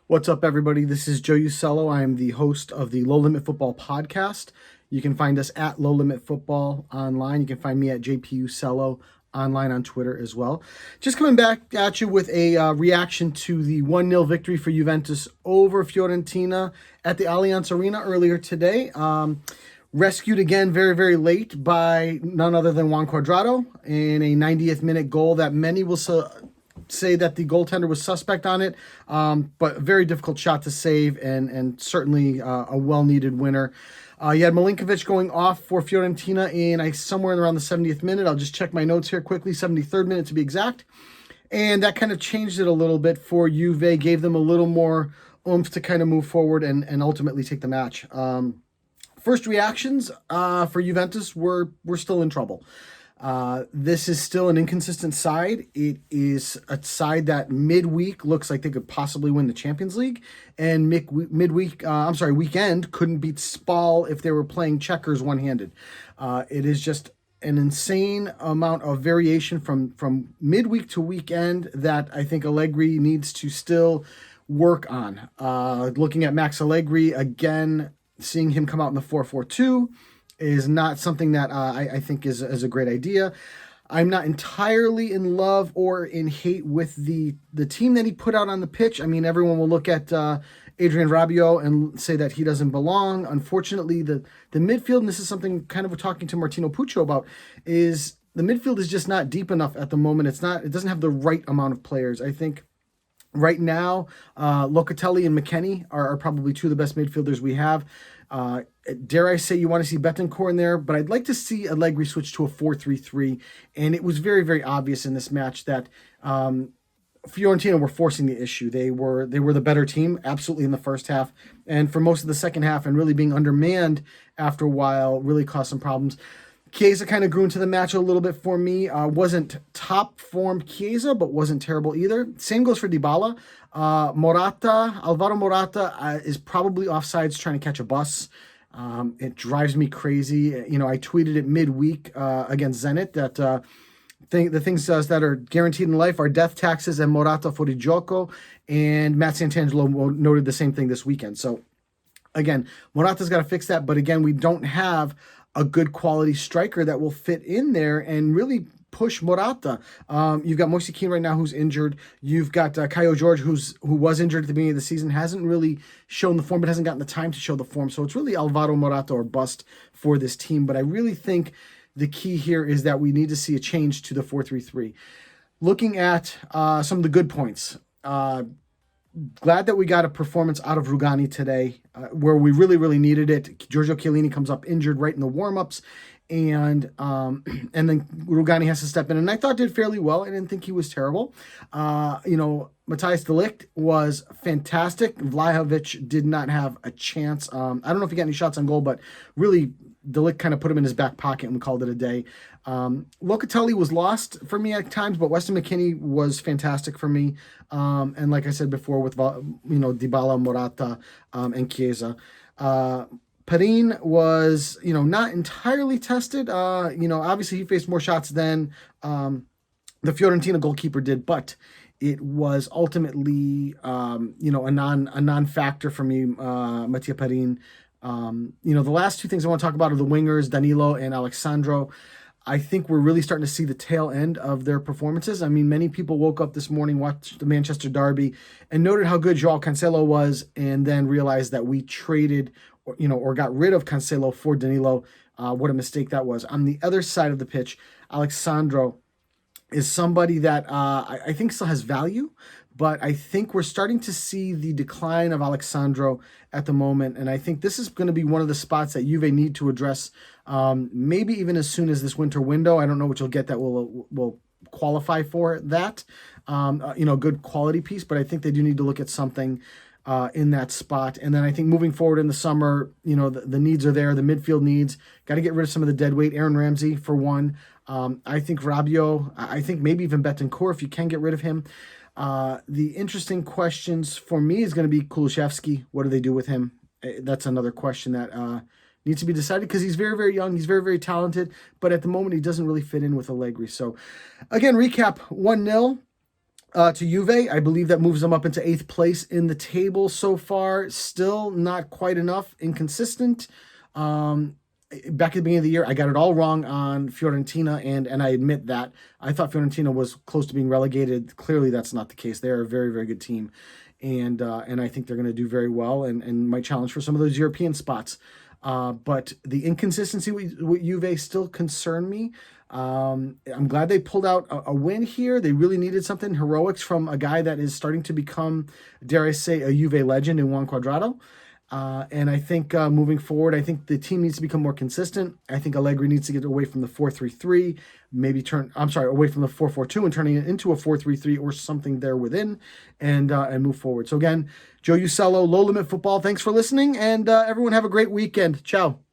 What's up, everybody? This is Joe Uccello. I am the host of the Low Limit Futbol podcast. You can find us at Low Limit Futbol online. You can find me at JP Uccello online on Twitter as well. Just coming back at you with a reaction to the 1-0 victory for Juventus over Fiorentina at the Allianz Arena earlier today. Rescued again very, very late by none other than Juan Cuadrado in a 90th minute goal that many will say that the goaltender was suspect on it, but a very difficult shot to save and certainly a well-needed winner. You had Milinkovic going off for Fiorentina in somewhere around the 70th minute. I'll just check my notes here quickly, 73rd minute to be exact. And that kind of changed it a little bit for Juve, gave them a little more oomph to kind of move forward and ultimately take the match. First reactions for Juventus we're still in trouble. This is still an inconsistent side. It is a side that midweek looks like they could possibly win the Champions League, and weekend couldn't beat Spal if they were playing checkers one-handed. It is just an insane amount of variation from midweek to weekend that I think Allegri needs to still work on. Looking at Max Allegri again, seeing him come out in the 4-4-2 is not something that I think is a great idea. I'm not entirely in love or in hate with the team that he put out on the pitch. I mean, everyone will look at Adrien Rabiot and say that he doesn't belong. Unfortunately, the midfield, and this is something kind of we're talking to Martino Puccio about, is the midfield is just not deep enough at the moment. It doesn't have the right amount of players. I think right now, Locatelli and McKennie are probably two of the best midfielders we have. Dare I say you want to see Betancourt in there, but I'd like to see Allegri switch to a 4-3-3. And it was very, very obvious in this match that Fiorentina were forcing the issue. They were the better team, absolutely, in the first half. And for most of the second half, and really being undermanned after a while, really caused some problems. Chiesa kind of grew into the match a little bit for me. Wasn't top-formed Chiesa, but wasn't terrible either. Same goes for Dybala. Alvaro Morata is probably offsides trying to catch a bus. It drives me crazy. You know, I tweeted it midweek against Zenit that the things that are guaranteed in life are death taxes and Morata fuori gioco. And Matt Santangelo noted the same thing this weekend. So, again, Morata's got to fix that. But, again, we don't have a good quality striker that will fit in there and really push Morata. You've got Moise Kean right now who's injured. You've got Caio Jorge who was injured at the beginning of the season, hasn't really shown the form, but hasn't gotten the time to show the form. So it's really Alvaro Morata or bust for this team. But I really think the key here is that we need to see a change to the 4-3-3. Looking at some of the good points, glad that we got a performance out of Rugani today where we really, really needed it. Giorgio Chiellini comes up injured right in the warm-ups, and then Rugani has to step in. And I thought did fairly well. I didn't think he was terrible. Matthias de Ligt was fantastic. Vlahovic did not have a chance. I don't know if he got any shots on goal, but really de Ligt kind of put him in his back pocket and we called it a day. Locatelli was lost for me at times, but Weston McKennie was fantastic for me. And like I said before, with Dybala, Morata, and Chiesa. Perin was, not entirely tested. Obviously he faced more shots than the Fiorentina goalkeeper did, but it was ultimately, a non-factor for me, Mattia Perin. The last two things I want to talk about are the wingers, Danilo and Alexandro. I think we're really starting to see the tail end of their performances. I mean, many people woke up this morning, watched the Manchester derby, and noted how good Joao Cancelo was, and then realized that we traded, or got rid of Cancelo for Danilo. What a mistake that was. On the other side of the pitch, Alexandro is somebody that I think still has value, but I think we're starting to see the decline of Alexandro at the moment, and I think this is going to be one of the spots that Juve need to address, maybe even as soon as this winter window. I don't know what you'll get that will qualify for that, good quality piece, but I think they do need to look at something in that spot. And then I think moving forward in the summer, the needs are there, the midfield needs. Got to get rid of some of the dead weight. Aaron Ramsey, for one. I think Rabiot, I think maybe even Betancourt, if you can get rid of him. The interesting questions for me is going to be Kulusevski. What do they do with him? That's another question that needs to be decided because he's very, very young. He's very, very talented, but at the moment he doesn't really fit in with Allegri. So again, recap 1-0 to Juve. I believe that moves them up into 8th place in the table so far. Still not quite enough, inconsistent. Back at the beginning of the year, I got it all wrong on Fiorentina, and I admit that. I thought Fiorentina was close to being relegated. Clearly, that's not the case. They're a very, very good team, and I think they're going to do very well and might challenge for some of those European spots. But the inconsistency with Juve still concern me. I'm glad they pulled out a win here. They really needed something, heroics from a guy that is starting to become, dare I say, a Juve legend in Juan Cuadrado. And I think moving forward, I think the team needs to become more consistent. I think Allegri needs to get away from the 4-3-3, maybe away from the 4-4-2 and turning it into a 4-3-3 or something there within, and move forward. So again, Joe Uccello, Low Limit Football. Thanks for listening, and everyone have a great weekend. Ciao.